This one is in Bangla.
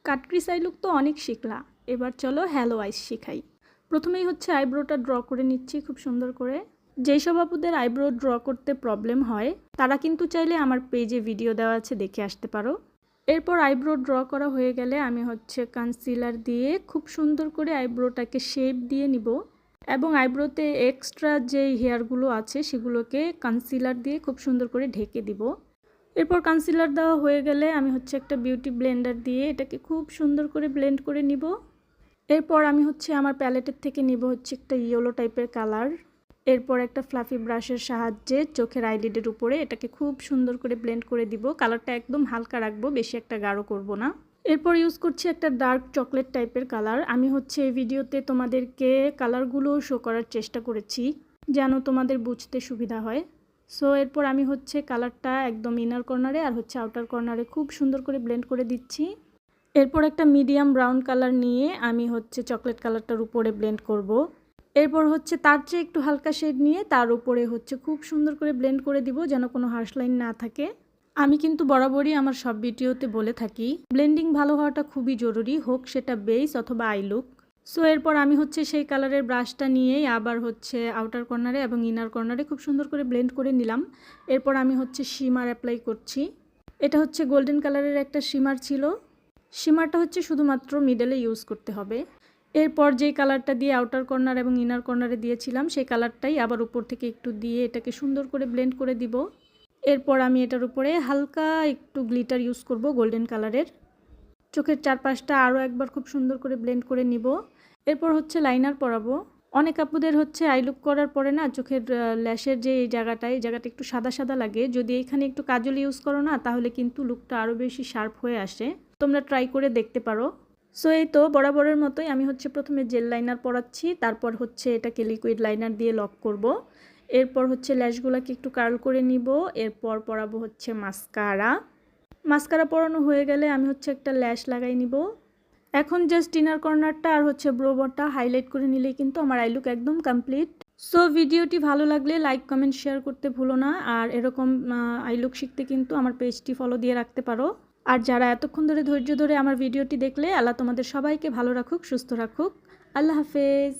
কাটক্রিস আই লুক তো অনেক শিখলা, এবার চলো হ্যালো আইস শিখাই। প্রথমেই হচ্ছে আইব্রোটা ড্র করে নিচ্ছি খুব সুন্দর করে। যেই সব আপুদের আইব্রো ড্র করতে প্রবলেম হয় তারা কিন্তু চাইলে আমার পেজে ভিডিও দেওয়া আছে, দেখে আসতে পারো। এরপর আইব্রো ড্র করা হয়ে গেলে আমি হচ্ছে কনসিলার দিয়ে খুব সুন্দর করে আইব্রোটাকে শেপ দিয়ে নিব এবং আইব্রোতে এক্সট্রা যে হেয়ারগুলো আছে সেগুলোকে কনসিলার দিয়ে খুব সুন্দর করে ঢেকে দিব। এরপর কনসিলার দেওয়া হয়ে গেলে আমি হচ্ছে একটা বিউটি ব্লেন্ডার দিয়ে এটাকে খুব সুন্দর করে ব্লেন্ড করে নিব। এরপর আমি হচ্ছে আমার প্যালেটের থেকে নিব হচ্ছে একটা ইয়েলো টাইপের কালার। এরপর একটা ফ্লাফি ব্রাশের সাহায্যে চোখের আইলিডের উপরে এটাকে খুব সুন্দর করে ব্লেন্ড করে দিব। কালারটা একদম হালকা রাখবো, বেশি একটা গাঢ় করব না। এরপর ইউজ করছি একটা ডার্ক চকলেট টাইপের কালার। আমি হচ্ছে এই ভিডিওতে তোমাদেরকে কালারগুলো শো করার চেষ্টা করেছি যেন তোমাদের বুঝতে সুবিধা হয়। সো এরপর আমি হচ্ছে কালারটা একদম ইনার কর্নারে আর হচ্ছে আউটার কর্নারে খুব সুন্দর করে ব্লেন্ড করে দিচ্ছি। এরপর একটা মিডিয়াম ব্রাউন কালার নিয়ে আমি হচ্ছে চকলেট কালারটার উপরে ব্লেন্ড করব। এরপর হচ্ছে তার চেয়ে একটু হালকা শেড নিয়ে তার উপরে হচ্ছে খুব সুন্দর করে ব্লেন্ড করে দিব যেন কোনো হার্শ লাইন না থাকে। আমি কিন্তু বরাবরই আমার সব ভিডিওতে বলে থাকি ব্লেন্ডিং ভালো হওয়াটা খুবই জরুরি, হোক সেটা বেস অথবা আই লুক। সো এরপর আমি হচ্ছে সেই কালারের ব্রাশটা নিয়েই আবার হচ্ছে আউটার কর্নারে এবং ইনার কর্নারে খুব সুন্দর করে ব্লেন্ড করে নিলাম। এরপর আমি হচ্ছে শিমার অ্যাপ্লাই করছি। এটা হচ্ছে গোল্ডেন কালারের একটা শিমার ছিল। শিমারটা হচ্ছে শুধুমাত্র মিডলে ইউজ করতে হবে। এরপর যেই কালারটা দিয়ে আউটার কর্নার এবং ইনার কর্নারে দিয়েছিলাম সেই কালারটাই আবার উপর থেকে একটু দিয়ে এটাকে সুন্দর করে ব্লেন্ড করে দিব। এরপর আমি এটার উপরে হালকা একটু গ্লিটার ইউজ করব গোল্ডেন কালারের। চোখের চারপাশটা আরও একবার খুব সুন্দর করে ব্লেন্ড করে নিব। এরপর হচ্ছে লাইনার পরাবো। অনেক আপুদের হচ্ছে আই লুক করার পরে না চোখের ল্যাশের যে এই জায়গাটা একটু সাদা সাদা লাগে। যদি এইখানে একটু কাজল ইউজ করো না তাহলে কিন্তু লুকটা আরও বেশি শার্প হয়ে আসে। তোমরা ট্রাই করে দেখতে পারো। সো এই তো বরাবরের মতোই আমি হচ্ছে প্রথমে জেল লাইনার পরাচ্ছি, তারপর হচ্ছে এটাকে লিকুইড লাইনার দিয়ে লক করব। এরপর হচ্ছে ল্যাশগুলোকে একটু কার্ল করে নিব। এরপর পরাবো হচ্ছে মাস্কারা। মাস্কারা পরানো হয়ে গেলে আমি হচ্ছে একটা ল্যাশ লাগাই নিব। এখন জাস্ট ইনার কর্নারটা আর হচ্ছে ব্রোবটা হাইলাইট করে নিলেই কিন্তু আমার আই লুক একদম কমপ্লিট। সো ভিডিওটি ভালো লাগলে লাইক কমেন্ট শেয়ার করতে ভুলো না। আর এরকম আই লুক শিখতে কিন্তু আমার পেজটি ফলো দিয়ে রাখতে পারো। আর যারা এতক্ষণ ধরে ধৈর্য ধরে আমার ভিডিওটি দেখলে, আল্লাহ তোমাদের সবাইকে ভালো রাখুক, সুস্থ রাখুক। আল্লাহ হাফেজ।